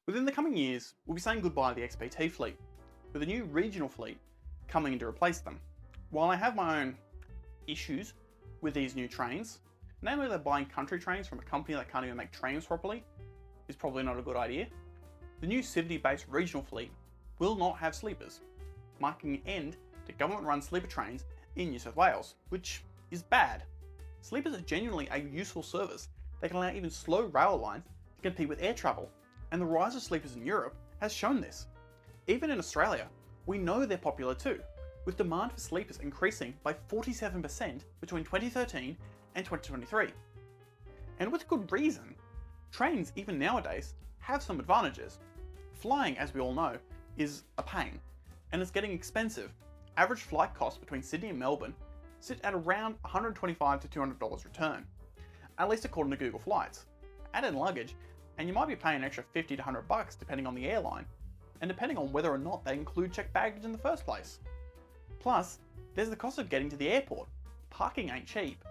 Within the coming years, we'll be saying goodbye to the XPT fleet, with a new regional fleet coming in to replace them. While I have my own issues with these new trains, namely that buying country trains from a company that can't even make trains properly is probably not a good idea, the new Sydney-based regional fleet will not have sleepers, marking an end to government-run sleeper trains in New South Wales, which is bad. Sleepers are genuinely a useful service that can allow even slow rail lines to compete with air travel, and the rise of sleepers in Europe has shown this. Even in Australia, we know they're popular too, with demand for sleepers increasing by 47% between 2013 and 2023. And with good reason. Trains, even nowadays, have some advantages. Flying, as we all know, is a pain, and it's getting expensive. Average flight costs between Sydney and Melbourne sit at around $125 to $200 return, at least according to Google Flights. Add in luggage, and you might be paying an extra $50 to $100 depending on the airline, and depending on whether or not they include checked baggage in the first place. Plus, there's the cost of getting to the airport. Parking ain't cheap,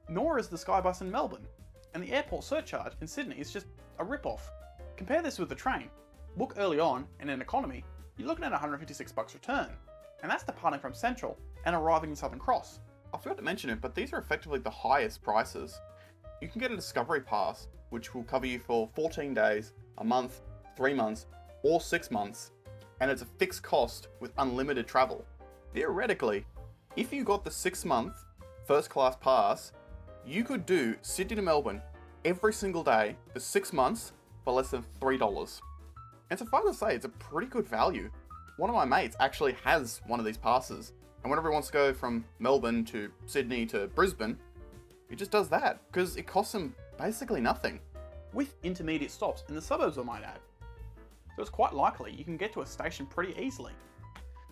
nor is the Skybus in Melbourne, and the airport surcharge in Sydney is just a rip-off. Compare this with the train. Book early on, and in economy, you're looking at $156 return, and that's departing from Central and arriving in Southern Cross. I forgot to mention it, but these are effectively the highest prices. You can get a Discovery Pass, which will cover you for 14 days, a month, 3 months, or 6 months, and it's a fixed cost with unlimited travel. Theoretically, if you got the 6-month first class pass, you could do Sydney to Melbourne every single day for 6 months for less than $3. And suffice to say, it's a pretty good value. One of my mates actually has one of these passes, and whenever he wants to go from Melbourne to Sydney to Brisbane, he just does that, because it costs him basically nothing. With intermediate stops in the suburbs, I might add. So it's quite likely you can get to a station pretty easily.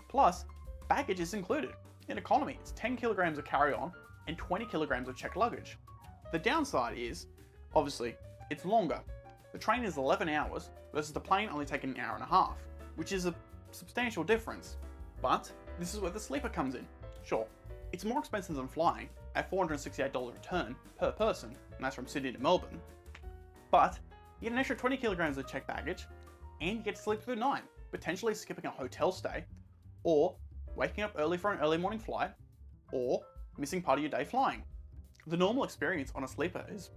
Plus, baggage is included. In economy, it's 10 kilograms of carry-on and 20 kilograms of checked luggage. The downside is, obviously, it's longer. The train is 11 hours versus the plane only taking an hour and a half, which is a substantial difference. But this is where the sleeper comes in. Sure, it's more expensive than flying at $468 return per person, and that's from Sydney to Melbourne. But you get an extra 20 kilograms of checked baggage, and you get to sleep through the night, potentially skipping a hotel stay, or waking up early for an early morning flight, or missing part of your day flying. The normal experience on a sleeper is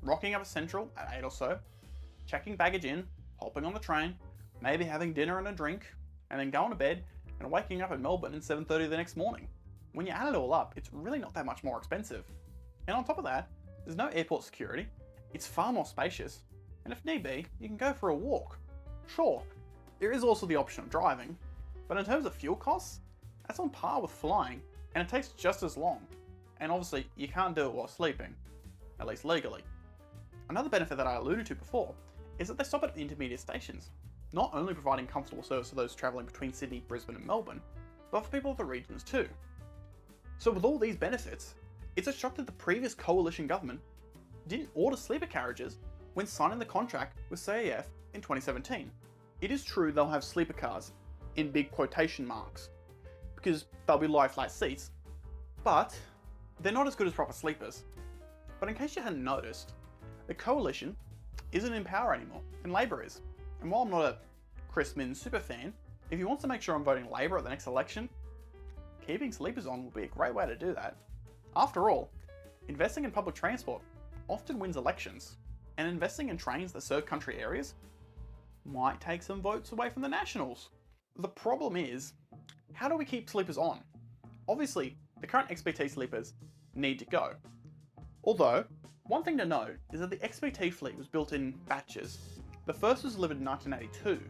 rocking up at Central at 8 or so, checking baggage in, hopping on the train, maybe having dinner and a drink, and then going to bed and waking up in Melbourne at 7:30 the next morning. When you add it all up, it's really not that much more expensive. And on top of that, there's no airport security, it's far more spacious, and if need be, you can go for a walk. Sure, there is also the option of driving, but in terms of fuel costs, that's on par with flying, and it takes just as long. And obviously, you can't do it while sleeping, at least legally. Another benefit that I alluded to before is that they stop at intermediate stations, not only providing comfortable service to those travelling between Sydney, Brisbane and Melbourne, but for people of the regions too. So with all these benefits, it's a shock that the previous coalition government didn't order sleeper carriages when signing the contract with CAF in 2017. It is true they'll have sleeper cars, in big quotation marks, because they'll be lie flat seats, but they're not as good as proper sleepers. But in case you hadn't noticed, the coalition isn't in power anymore, and Labor is. And while I'm not a Chris Minns super fan, if he wants to make sure I'm voting Labor at the next election, keeping sleepers on will be a great way to do that. After all, investing in public transport often wins elections, and investing in trains that serve country areas might take some votes away from the Nationals. The problem is, how do we keep sleepers on? Obviously, the current XPT sleepers need to go. Although, one thing to note is that the XPT fleet was built in batches. The first was delivered in 1982,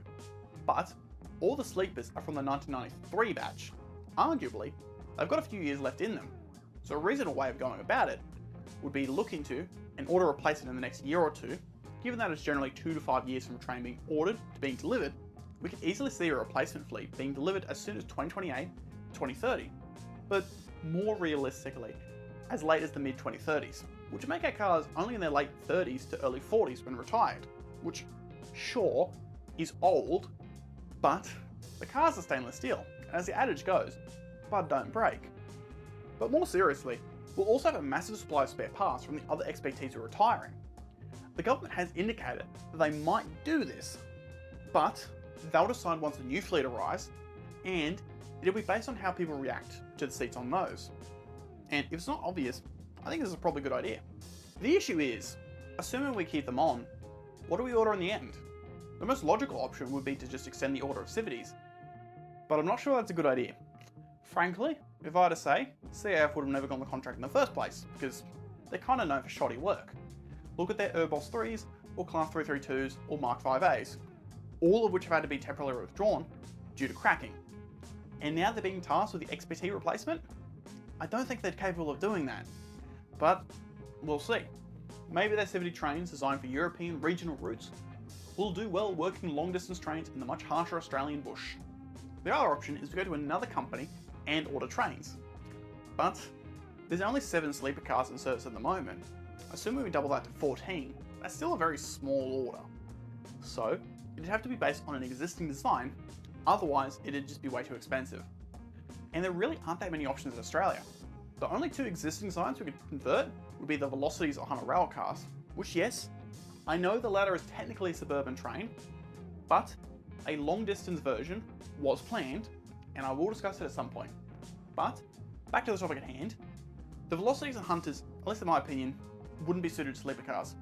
but all the sleepers are from the 1993 batch. Arguably, they've got a few years left in them, so a reasonable way of going about it would be to look into and order a replacement in the next year or two. Given that it's generally 2 to 5 years from a train being ordered to being delivered, we could easily see a replacement fleet being delivered as soon as 2028 to 2030, but more realistically, as late as the mid-2030s, which would make our cars only in their late 30s to early 40s when retired, which, sure, is old, but the cars are stainless steel, and as the adage goes, bud don't break. But more seriously, we'll also have a massive supply of spare parts from the other XPTs who are retiring. The government has indicated that they might do this, but they'll decide once the new fleet arrives, and it'll be based on how people react to the seats on those. And if it's not obvious, I think this is probably a good idea. The issue is, assuming we keep them on, what do we order in the end? The most logical option would be to just extend the order of Civities, but I'm not sure that's a good idea. Frankly, if I had to say, CAF would have never gone the contract in the first place, because they're kind of known for shoddy work. Look at their Urbos 3s, or Class 332s, or Mark 5As, all of which have had to be temporarily withdrawn due to cracking. And now they're being tasked with the XPT replacement? I don't think they're capable of doing that, but we'll see. Maybe their Civity trains designed for European regional routes will do well working long distance trains in the much harsher Australian bush. The other option is to go to another company and order trains. But there's only 7 sleeper cars in service at the moment. Assuming we double that to 14, that's still a very small order. So it'd have to be based on an existing design, otherwise it'd just be way too expensive. And there really aren't that many options in Australia. The only 2 existing designs we could convert would be the Velocities or Hunter Railcars, which, yes, I know the latter is technically a suburban train, but a long distance version was planned, and I will discuss it at some point. But back to the topic at hand, the Velocities and Hunters, at least in my opinion, wouldn't be suited to sleeper cars.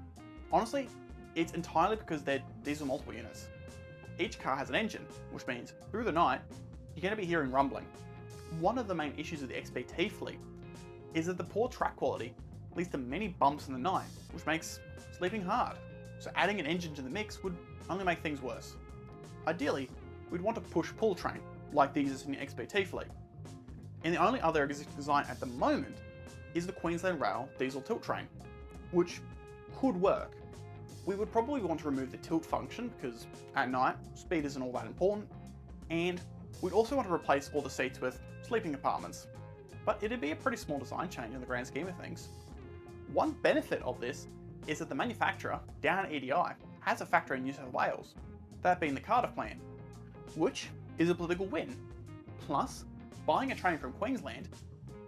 Honestly, it's entirely because they're diesel multiple units. Each car has an engine, which means through the night, you're going to be hearing rumbling. One of the main issues of the XPT fleet is that the poor track quality leads to many bumps in the night, which makes sleeping hard. So adding an engine to the mix would only make things worse. Ideally, we'd want a push-pull train, like the existing XPT fleet. And the only other existing design at the moment is the Queensland Rail diesel tilt train, which could work. We would probably want to remove the tilt function because at night, speed isn't all that important, and we'd also want to replace all the seats with sleeping compartments. But it'd be a pretty small design change in the grand scheme of things. One benefit of this is that the manufacturer, Downer EDI, has a factory in New South Wales, that being the Cardiff plant, which is a political win. Plus, buying a train from Queensland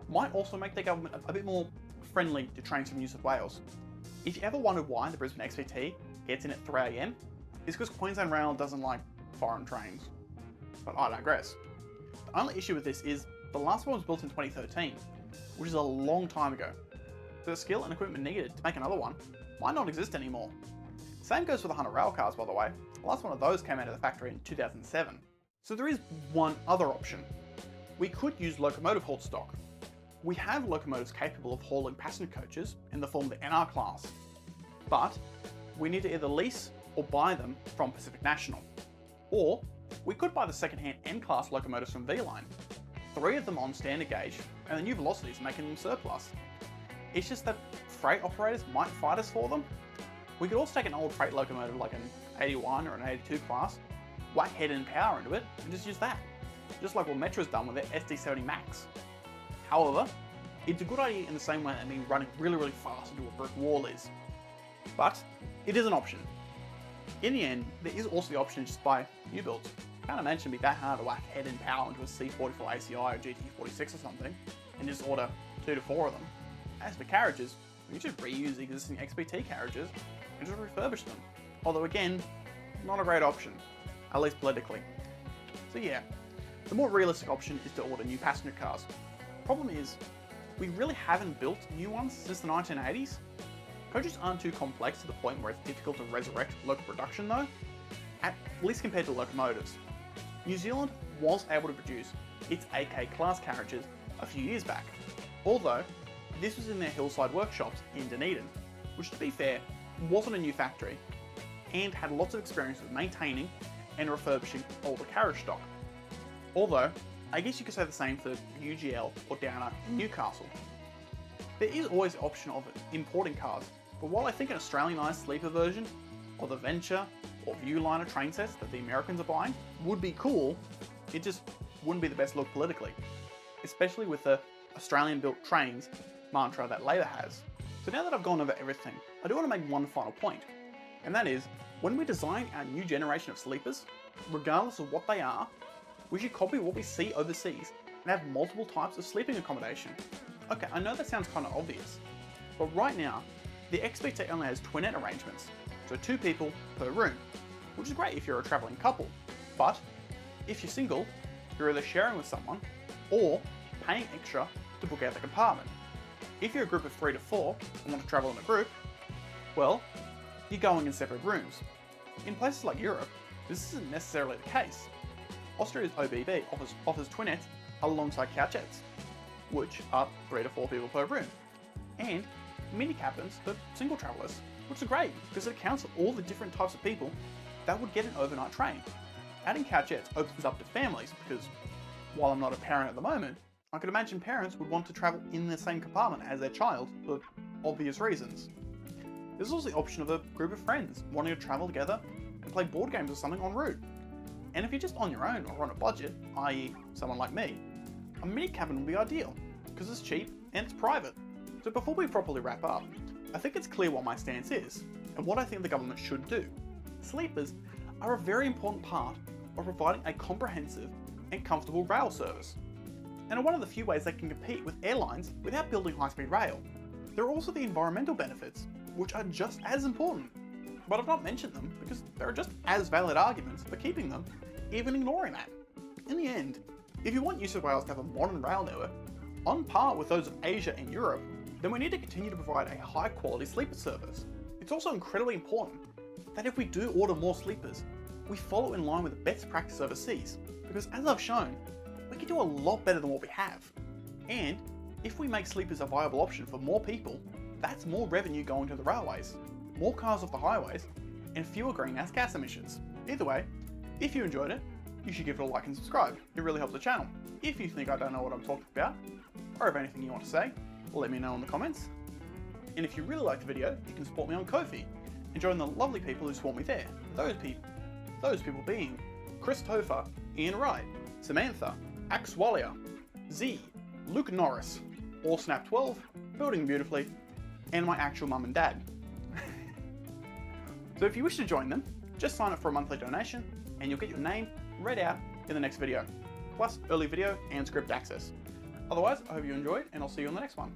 might also make the government a bit more friendly to trains from New South Wales. If you ever wondered why the Brisbane XPT gets in at 3 AM, it's because Queensland Rail doesn't like foreign trains. But I digress. The only issue with this is the last one was built in 2013, which is a long time ago. So the skill and equipment needed to make another one might not exist anymore. Same goes for the Hunter Railcars, by the way. The last one of those came out of the factory in 2007. So there is one other option. We could use locomotive hauled stock. We have locomotives capable of hauling passenger coaches in the form of the NR class, but we need to either lease or buy them from Pacific National. Or we could buy the second-hand N-class locomotives from V-Line. 3 of them on standard gauge, and the new Velocities making them surplus. It's just that freight operators might fight us for them. We could also take an old freight locomotive like an 81 or an 82 class, whack head and power into it, and just use that. Just like what Metro's done with their SD70 Max. However, it's a good idea in the same way that me running really fast into a brick wall is. But it is an option. In the end, there is also the option to just buy new builds. Can't imagine it'd be that hard to whack head and power into a C44 ACI or GT46 or something, and just order 2 to 4 of them. As for carriages, we should reuse the existing XPT carriages and just refurbish them. Although again, not a great option, at least politically. So yeah, the more realistic option is to order new passenger cars. Problem is, we really haven't built new ones since the 1980s. Coaches aren't too complex to the point where it's difficult to resurrect local production though, at least compared to locomotives. New Zealand was able to produce its AK class carriages a few years back, although this was in their hillside workshops in Dunedin, which to be fair, wasn't a new factory, and had lots of experience with maintaining and refurbishing older carriage stock. Although, I guess you could say the same for UGL or Downer in Newcastle. There is always the option of importing cars, but while I think an Australianised sleeper version of the Venture or Viewliner train sets that the Americans are buying would be cool, it just wouldn't be the best look politically, especially with the Australian-built trains mantra that Labor has. So now that I've gone over everything, I do want to make one final point, and that is, when we design our new generation of sleepers, regardless of what they are, we should copy what we see overseas and have multiple types of sleeping accommodation. Okay, I know that sounds kind of obvious, but right now, the XPT only has twinette arrangements, so 2 people per room. which is great if you're a travelling couple. But if you're single, you're either sharing with someone or paying extra to book out the compartment. If you're a group of 3 to 4 and want to travel in a group, well, you're going in separate rooms. In places like Europe, this isn't necessarily the case. Austria's OBB offers twinettes alongside couchettes, which are 3 to 4 people per room, and mini cabins for single travellers, which is great because it accounts for all the different types of people that would get an overnight train. Adding couchettes opens up to families because, while I'm not a parent at the moment, I could imagine parents would want to travel in the same compartment as their child for obvious reasons. There's also the option of a group of friends wanting to travel together and play board games or something en route. And if you're just on your own or on a budget, i.e. someone like me, a mini cabin would be ideal because it's cheap and it's private. So before we properly wrap up, I think it's clear what my stance is and what I think the government should do. Sleepers are a very important part of providing a comprehensive and comfortable rail service, and are one of the few ways they can compete with airlines without building high-speed rail. There are also the environmental benefits, which are just as important, but I've not mentioned them because there are just as valid arguments for keeping them, even ignoring that. In the end, if you want New South Wales to have a modern rail network, on par with those of Asia and Europe, then we need to continue to provide a high-quality sleeper service. It's also incredibly important that if we do order more sleepers, we follow in line with the best practice overseas, because as I've shown, we can do a lot better than what we have. And if we make sleepers a viable option for more people, that's more revenue going to the railways, more cars off the highways, and fewer greenhouse gas emissions. Either way, if you enjoyed it, you should give it a like and subscribe. It really helps the channel. If you think I don't know what I'm talking about, or have anything you want to say, let me know in the comments. And if you really like the video, you can support me on Ko-fi and join the lovely people who support me there. Those people being Chris Topher, Ian Wright, Samantha, Axe Wallier, Z, Luke Norris, AllSnap12, Building Beautifully, and my actual mum and dad. So if you wish to join them, just sign up for a monthly donation and you'll get your name read out in the next video, plus early video and script access. Otherwise, I hope you enjoyed and I'll see you on the next one.